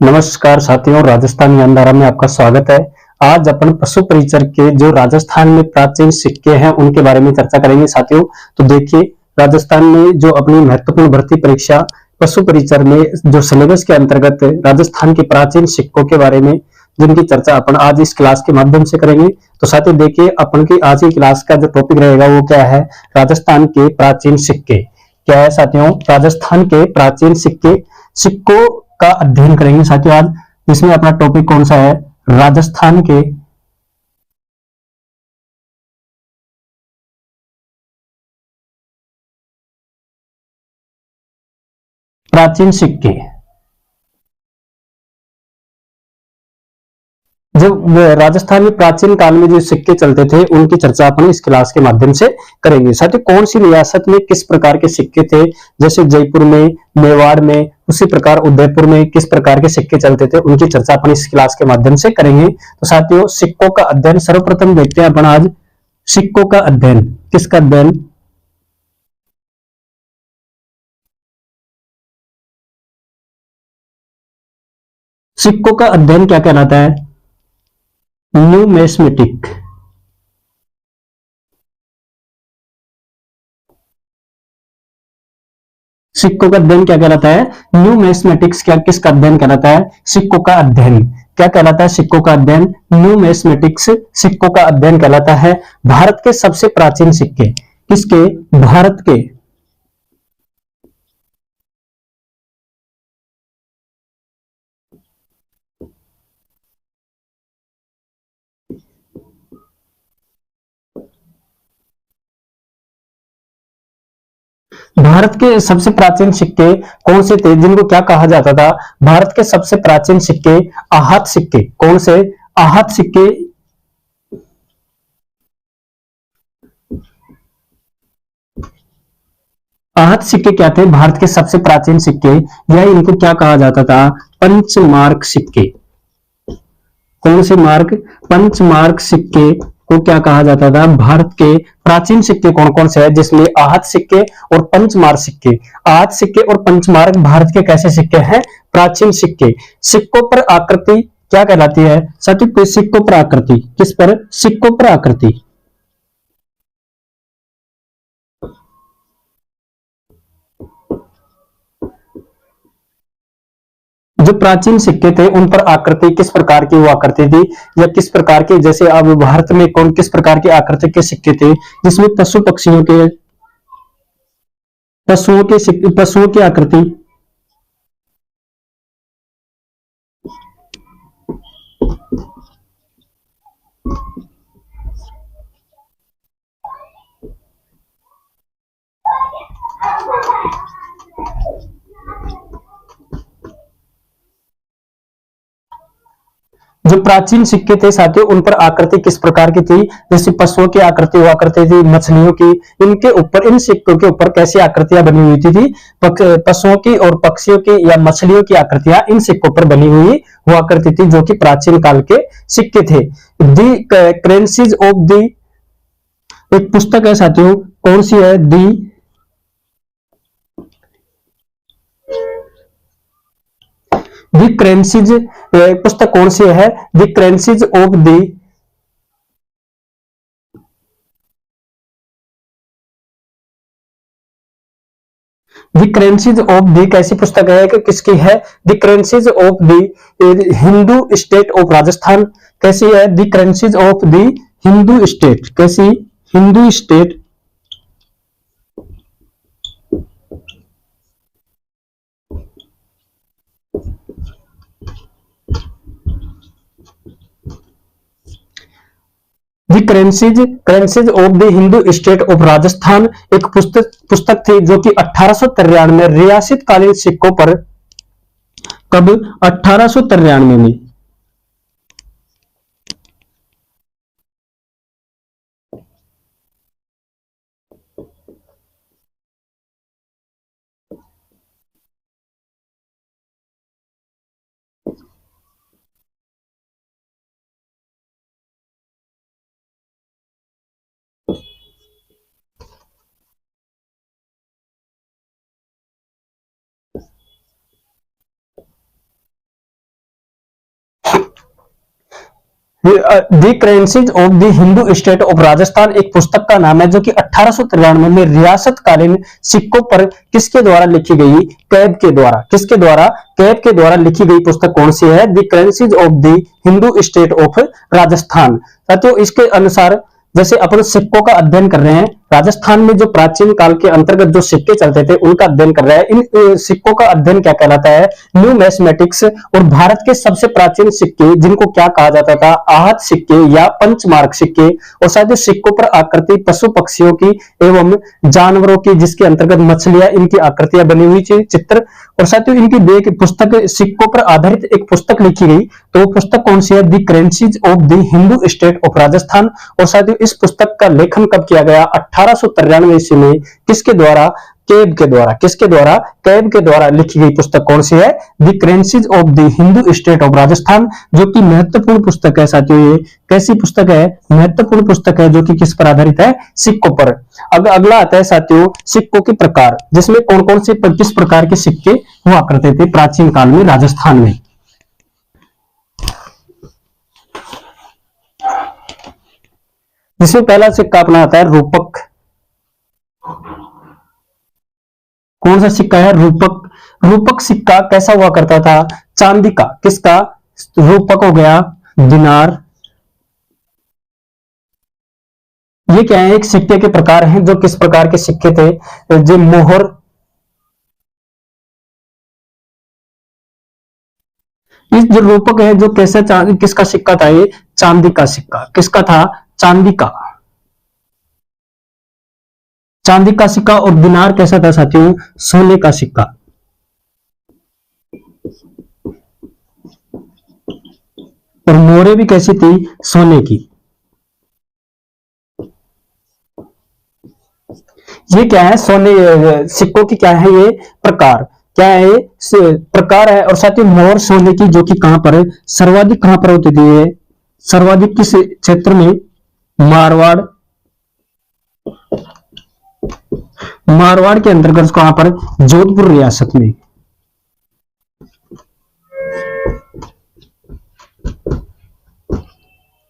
नमस्कार साथियों, राजस्थान ज्ञानधारा में आपका स्वागत है। आज अपन पशु परिचर के जो राजस्थान में प्राचीन सिक्के हैं उनके बारे में चर्चा करेंगे साथियों। तो देखिए, राजस्थान में जो अपनी महत्वपूर्ण भर्ती परीक्षा पशु परिचर में जो सिलेबस के अंतर्गत राजस्थान के प्राचीन सिक्कों के बारे में जिनकी चर्चा अपन आज इस क्लास के माध्यम से करेंगे। तो साथियों देखिए, अपन की आज की क्लास का जो टॉपिक रहेगा वो क्या है? राजस्थान के प्राचीन सिक्के। क्या है साथियों? राजस्थान के प्राचीन सिक्के, सिक्कों का अध्ययन करेंगे साथियों आज। जिसमें अपना टॉपिक कौन सा है? राजस्थान के प्राचीन सिक्के। जो राजस्थान में प्राचीन काल में जो सिक्के चलते थे उनकी चर्चा अपन इस क्लास के माध्यम से करेंगे साथियों। कौन सी रियासत में किस प्रकार के सिक्के थे? जैसे जयपुर में, मेवाड़ में, उसी प्रकार उदयपुर में किस प्रकार के सिक्के चलते थे उनकी चर्चा अपन इस क्लास के माध्यम से करेंगे। तो साथियों, सिक्कों का अध्ययन सर्वप्रथम देखते हैं अपन आज। सिक्कों का अध्ययन, किसका अध्ययन? सिक्कों का अध्ययन क्या कहलाता है? न्यूमेस्मेटिक। सिक्कों का अध्ययन क्या कहलाता है? न्यूमेस्मेटिक्स। क्या किसका अध्ययन कहलाता है? सिक्कों का अध्ययन। क्या कहलाता है सिक्कों का अध्ययन? न्यूमेस्मेटिक्स सिक्कों का अध्ययन कहलाता है। भारत के सबसे प्राचीन सिक्के किसके? भारत के भारत के सबसे प्राचीन सिक्के कौन से थे जिनको क्या कहा जाता था? भारत के सबसे प्राचीन सिक्के आहत सिक्के। कौन से? आहत सिक्के। आहत सिक्के क्या थे? भारत के सबसे प्राचीन सिक्के। यह इनको क्या कहा जाता था? पंचमार्क सिक्के। कौन से मार्क? पंचमार्क सिक्के को क्या कहा जाता था? भारत के प्राचीन सिक्के कौन कौन से हैं? जिसमें आहत सिक्के और पंचमार्क सिक्के। आहत सिक्के और पंचमार्क भारत के कैसे सिक्के हैं? प्राचीन सिक्के। सिक्कों पर आकृति क्या कहलाती है साथियों? सिक्कों पर आकृति किस पर? सिक्कों पर आकृति। जो प्राचीन सिक्के थे उन पर आकृति किस प्रकार की हुआ करती थी, या किस प्रकार के? जैसे अब भारत में कौन किस प्रकार की आकृति के सिक्के थे जिसमें पशु पक्षियों के, पशुओं के सिक्के, पशुओं की आकृति। जो प्राचीन सिक्के थे साथियों उन पर आकृति किस प्रकार की थी? जैसे पशुओं की आकृति हुआ करती थी, मछलियों की। इनके ऊपर, इन सिक्कों के ऊपर कैसी आकृतियां बनी हुई थी? पशुओं की और पक्षियों की या मछलियों की आकृतियां इन सिक्कों पर बनी हुई हुआ करती थी, जो कि प्राचीन काल के सिक्के थे। दी करेंसीज ऑफ दी, एक पुस्तक है साथियों, कौन सी है? दी दी करेंसीज, पुस्तक कौन सी है? The currencies of the, the currencies of the कैसी पुस्तक है कि किसकी है? The currencies of the Hindu state of Rajasthan. कैसी है? The currencies of the Hindu state. कैसी? Hindu state. The currencies, currencies of the Hindu state of Rajasthan एक पुस्तक पुस्तक थी जो कि 1893 में रियासत कालीन सिक्कों पर, कब? 1893 में। The currencies of the Hindu state of Rajasthan एक पुस्तक का नाम है, जो कि 1893 में रियासतकालीन सिक्कों पर किसके द्वारा लिखी गई? कैब के द्वारा। किसके द्वारा? कैब के द्वारा लिखी गई पुस्तक कौन सी है? The currencies of the Hindu state of Rajasthan. साथियों, इसके अनुसार जैसे अपन सिक्कों का अध्ययन कर रहे हैं, राजस्थान में जो प्राचीन काल के अंतर्गत जो सिक्के चलते थे उनका अध्ययन कर रहे हैं। इन सिक्कों का अध्ययन क्या कहलाता है? New mathematics. और भारत के सबसे प्राचीन सिक्के जिनको क्या कहा जाता था? आहत सिक्के या पंचमार्क सिक्के। और शायद सिक्कों पर आकृति पशु पक्षियों की एवं जानवरों की, जिसके अंतर्गत मछलियां, इनकी आकृतियां बनी हुई चित्र। और साथियों, इनकी एक पुस्तक सिक्कों पर आधारित एक पुस्तक लिखी गई, तो वो पुस्तक कौन सी है? The currencies of the Hindu state of Rajasthan. और साथियों, इस पुस्तक का लेखन कब किया गया? 1893 ईस्वी में। किसके द्वारा? कैब के द्वारा। किसके द्वारा? कैब के द्वारा लिखी गई पुस्तक कौन सी है? The currencies of the Hindu state of Rajasthan, जो कि महत्वपूर्ण पुस्तक है साथियों। ये कैसी पुस्तक है? महत्वपूर्ण पुस्तक है, जो कि किस पर आधारित है? सिक्कों पर। अगला आता है साथियों सिक्कों के प्रकार, जिसमें कौन कौन से किस प्रकार के सिक्के हुआ करते थे प्राचीन काल में राजस्थान में। जिसमें पहला सिक्का अपना आता है रूपक। कौन सा सिक्का है? रूपक। रूपक सिक्का कैसा हुआ करता था? चांदी का। किसका? रूपक हो गया दिनार। ये क्या है? एक सिक्के के प्रकार हैं। जो किस प्रकार के सिक्के थे? जो मोहर। इस जो रूपक है, जो कैसा किसका सिक्का था? ये चांदी का सिक्का। किसका था? चांदी का। चांदी का सिक्का। और दिनार कैसा था साथियों? सोने का सिक्का। और मोहरें भी कैसी थी? सोने की। ये क्या है? सोने सिक्कों की क्या है? ये प्रकार। क्या है? ये प्रकार है। और साथ ही मोहर सोने की, जो कि कहां पर है? सर्वाधिक कहां पर होती थी? ये सर्वाधिक किस क्षेत्र में? मारवाड़। मारवाड़ के अंतर्गत कहां पर? जोधपुर रियासत में।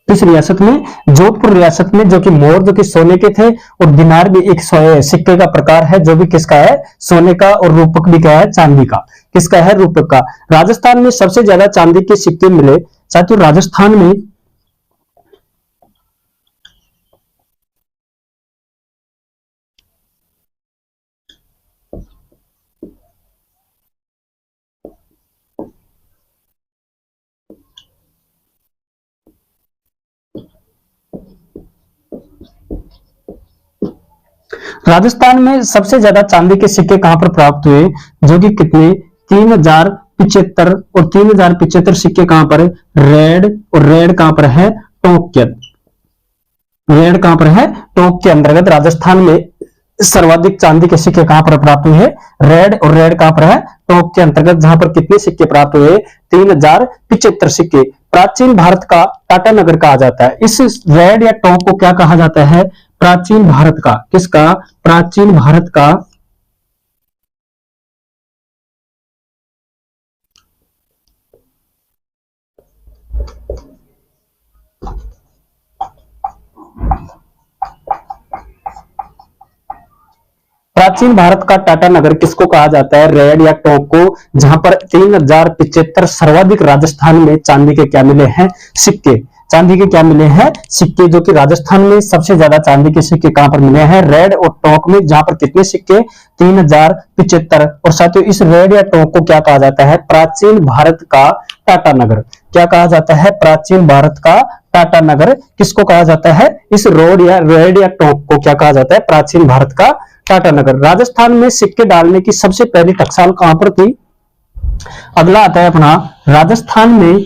किस रियासत में? जोधपुर रियासत में। जो कि मोर, जो कि सोने के थे, और दिनार भी एक सिक्के का प्रकार है, जो भी किसका है? सोने का। और रूपक भी क्या है? चांदी का। किसका है? रूपक का। राजस्थान में सबसे ज्यादा चांदी के सिक्के मिले साथियों राजस्थान में। राजस्थान में सबसे ज्यादा चांदी के सिक्के कहां पर प्राप्त हुए? जो कि कितने? 3075। और 3075 सिक्के कहां पर? रेड। और रेड कहां पर है? टोंक के। रेड कहां पर है? टोंक के अंतर्गत राजस्थान में सर्वाधिक चांदी के सिक्के कहां पर प्राप्त हुए? रेड। और रेड कहां पर है? टोंक के अंतर्गत, जहां पर कितने सिक्के प्राप्त हुए? 3075 सिक्के। प्राचीन भारत का टाटा नगर कहा जाता है। इस रेड या टोंक को क्या कहा जाता है? प्राचीन भारत का। किसका? प्राचीन भारत का प्राचीन भारत का टाटा नगर किसको कहा जाता है? रेड या टोंक को। जहां पर 3075 सर्वाधिक राजस्थान में चांदी के क्या मिले हैं? सिक्के। चांदी के क्या मिले हैं? सिक्के। जो कि राजस्थान में सबसे ज्यादा चांदी के सिक्के कहां पर मिले हैं? रेड और टोंक में। जहां पर कितने सिक्के? 3075। और साथियों, इस रेड या टोंक को क्या कहा जाता है? प्राचीन भारत का टाटा नगर। क्या कहा जाता है? प्राचीन भारत का टाटा नगर। किसको कहा जाता है? इस रोड या रेड या टोंक को क्या कहा जाता है? प्राचीन भारत का टाटा नगर। राजस्थान में सिक्के डालने की सबसे पहली टकसाल कहां पर थी? अगला आता है अपना राजस्थान में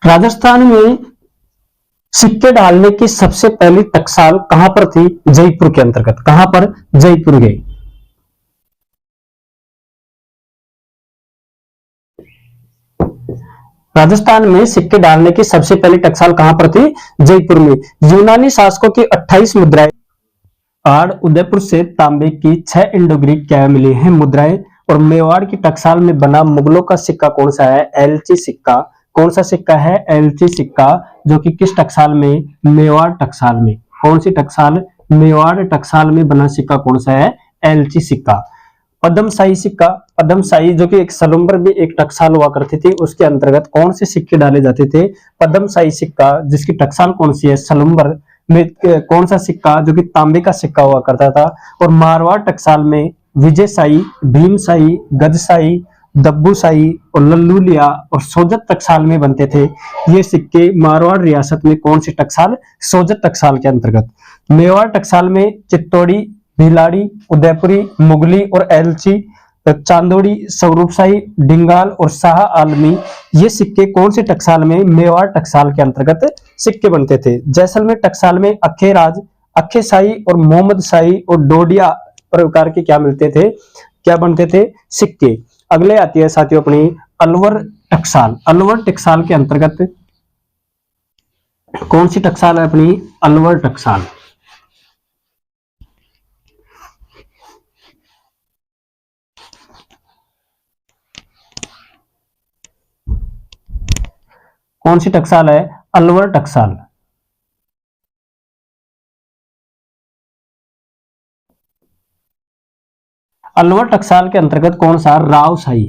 राजस्थान में सिक्के डालने की सबसे पहली टकसाल कहां पर थी? जयपुर के अंतर्गत। कहां पर? जयपुर गए। राजस्थान में सिक्के डालने की सबसे पहली टकसाल कहां पर थी? जयपुर में। यूनानी शासकों की 28 मुद्राएं। आड़ उदयपुर से तांबे की 6 इंडो ग्रीक क्या मिली हैं? मुद्राएं। और मेवाड़ की टकसाल में बना मुगलों का सिक्का कौन सा है? एलची सिक्का। कौन सा सिक्का है? एलची सिक्का, जो कि किस टकसाल में? मेवाड़ टकसाल में। कौन सी टकसाल? मेवाड़ टकसाल में बना सिक्का कौन सा है? एलची सिक्का। पद्मशाही सिक्का। पद्मशाही जो कि एक सलूम्बर में एक टकसाल हुआ करती थी, उसके अंतर्गत कौन से सिक्के डाले जाते थे? पद्मशाही सिक्का, जिसकी टकसाल कौन सी है? सलूम्बर में। कौन सा सिक्का? जो कि तांबे का सिक्का हुआ करता था। और मारवाड़ टकसाल में विजयशाही, भीमशाही, गजशाही, दब्बूशाही और लल्लूलिया और सोजत टकसाल में बनते थे ये सिक्के। मारवाड़ रियासत में कौन सी टकसाल? सोजत टकसाल के अंतर्गत। मेवाड़ टकसाल में चित्तौड़ी, भिलाड़ी, उदयपुरी, मुगली और एलची, चांदोड़ी, स्वरूपशाही, डिंगाल और शाह आलमी, ये सिक्के कौन से टकसाल में? मेवाड़ टकसाल के अंतर्गत सिक्के बनते थे। जैसलमेर टकसाल में अखेराज, अखेशाही और मोहम्मद शाही और डोडिया प्रकार के क्या मिलते थे? क्या बनते थे? सिक्के। अगले आती है साथियों अपनी अलवर टकसाल। अलवर टकसाल के अंतर्गत कौन सी टकसाल है अपनी? अलवर टकसाल। कौन सी टकसाल है? अलवर टकसाल। अलवर टकसाल के अंतर्गत कौन सा? रावशाही।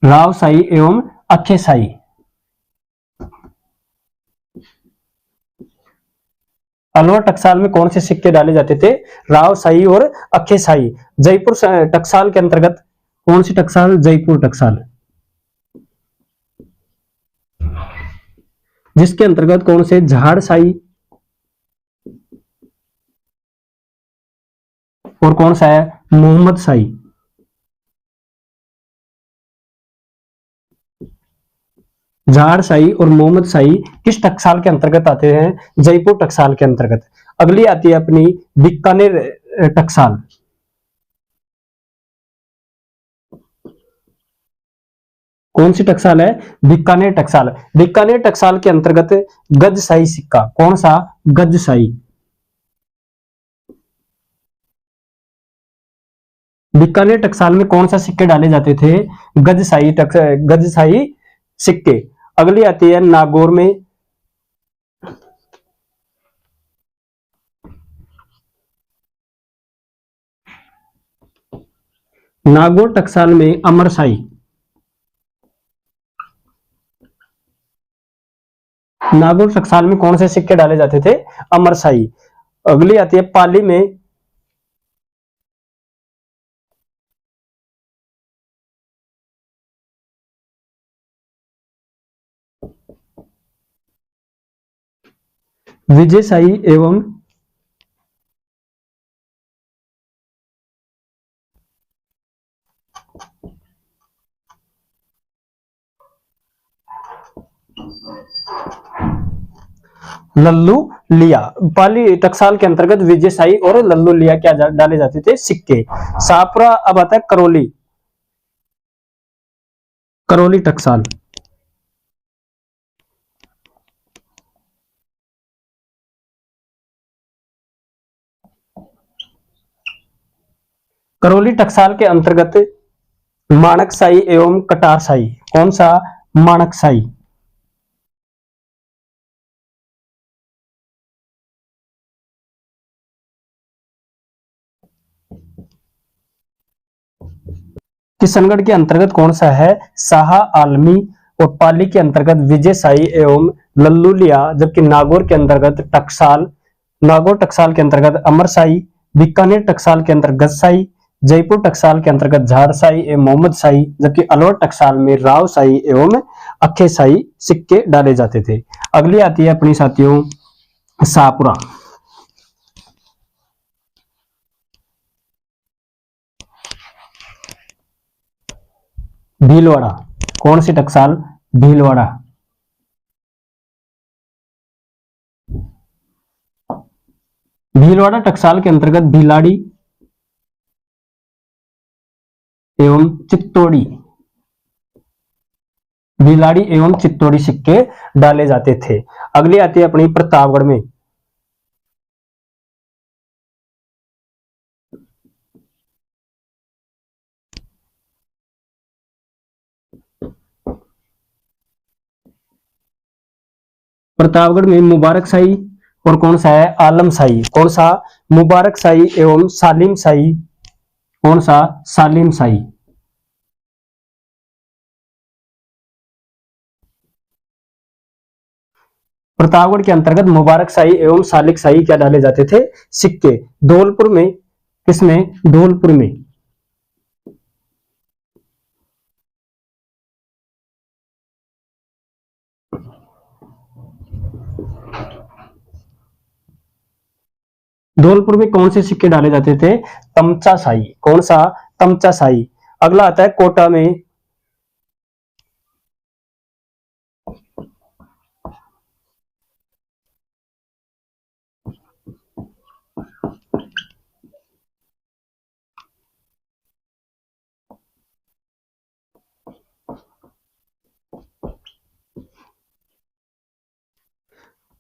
रावशाही एवं अखेशाही। अलवर टकसाल में कौन से सिक्के डाले जाते थे? रावशाही और अखेशाही। जयपुर टकसाल के अंतर्गत कौन सी टकसाल? जयपुर टकसाल, जिसके अंतर्गत कौन से? झाड़शाही और कौन सा है? मोहम्मद शाही। झाड़शाही और मोहम्मद शाही किस टकसाल के अंतर्गत आते हैं? जयपुर टकसाल के अंतर्गत। अगली आती है अपनी बीकानेर टकसाल। कौन सी टकसाल है? बीकानेर टकसाल। बीकानेर टकसाल के अंतर्गत गजशाही सिक्का। कौन सा? गजशाही। बीकानेर टकसाल में कौन सा सिक्के डाले जाते थे? गजशाही सिक्के। अगली आती है नागौर में। नागौर टकसाल में अमरशाही। नागौर टकसाल में कौन से सिक्के डाले जाते थे? अमरशाही। अगली आती है पाली में। विजयशाही एवं लल्लू लिया। पाली टकसाल के अंतर्गत विजयशाही और लल्लू लिया क्या डाले जाते थे? सिक्के। शाहपुरा अब आता है करौली। करौली टकसाल। करौली टकसाल के अंतर्गत माणकशाही एवं कटारशाही। कौन सा? माणकशाही। किशनगढ़ के अंतर्गत कौन सा है? शाह आलमी। और पाली के अंतर्गत विजयशाही एवं लल्लू लिया, जबकि नागौर के अंतर्गत टकसाल, नागौर टकसाल के अंतर्गत अमरशाही, बीकानेर टकसाल के अंतर्गत गजशाही, जयपुर टकसाल के अंतर्गत झाड़शाही एवं मोहम्मद शाही, जबकि अलवर टकसाल में रावशाही एवं अखेशाही सिक्के डाले जाते थे। अगली आती है अपनी साथियों शाहपुरा। भीलवाड़ा। कौन सी टकसाल? भीलवाड़ा। भीलवाड़ा टकसाल के अंतर्गत भीलाड़ी एवं चित्तौड़ी, भीलाड़ी एवं चित्तौड़ी सिक्के डाले जाते थे। अगली आती है अपनी प्रतापगढ़ में। प्रतापगढ़ में मुबारक शाही और कौन सा है? आलम शाही। कौन सा? मुबारक शाही एवं सालिम शाही। कौन सा? सालिम शाही। प्रतापगढ़ के अंतर्गत मुबारक शाही एवं सालिक शाही क्या डाले जाते थे? सिक्के। धौलपुर में, किसमें? धौलपुर में। धौलपुर में कौन से सिक्के डाले जाते थे? तमचा शाही। कौन सा? तमचा शाही। अगला आता है कोटा में।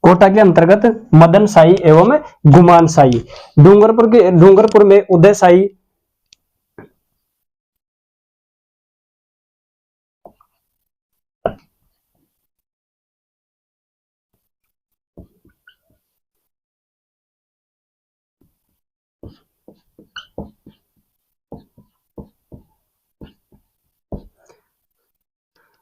कोटा के अंतर्गत मदन शाही एवं गुमान शाही। डूंगरपुर में उदय शाही।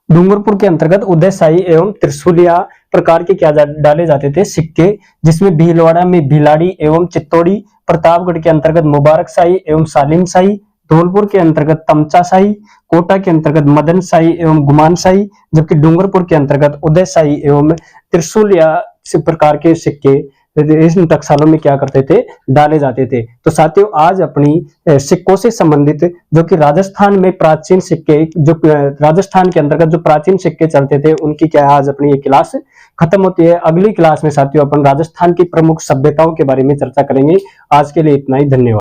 डूंगरपुर के अंतर्गत उदय शाही एवं त्रिशूलिया प्रकार के क्या डाले जाते थे? सिक्के, जिसमें भीलवाड़ा में भीलाड़ी एवं चित्तौड़ी, प्रतापगढ़ के अंतर्गत मुबारक शाही एवं सालिम शाही, धौलपुर के अंतर्गत तमचा शाही, कोटा के अंतर्गत मदन शाही एवं गुमान शाही, जबकि डूंगरपुर के अंतर्गत उदय शाही एवं त्रिशूलिया प्रकार के सिक्के इन टकसालों में क्या करते थे? डाले जाते थे। तो साथियों, आज अपनी सिक्कों से संबंधित जो कि राजस्थान में प्राचीन सिक्के, जो राजस्थान के अंतर्गत जो प्राचीन सिक्के चलते थे, उनकी क्या आज अपनी ये क्लास खत्म होती है। अगली क्लास में साथियों अपन राजस्थान की प्रमुख सभ्यताओं के बारे में चर्चा करेंगे। आज के लिए इतना ही, धन्यवाद।